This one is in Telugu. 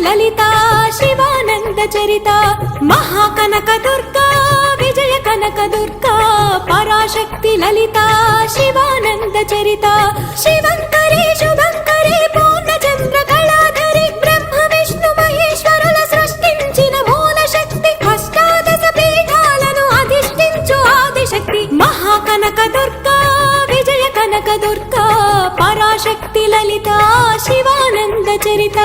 లలితా శివానంద చరిత మహాకనక దుర్గా విజయ కనక దుర్గా పరాశక్తి లలితా శివానంద చరిత శివంకరి శుభంకరి పూర్ణచంద్ర కళాధరి బ్రహ్మ విష్ణు మహేశ్వరుల సృష్టించిన మూల శక్తి అష్టాదశ పీఠాలను అధిష్ఠించు ఆదిశక్తి మహాకనక దుర్గా విజయ కనక దుర్గా పరాశక్తి లలితా శివానంద చరిత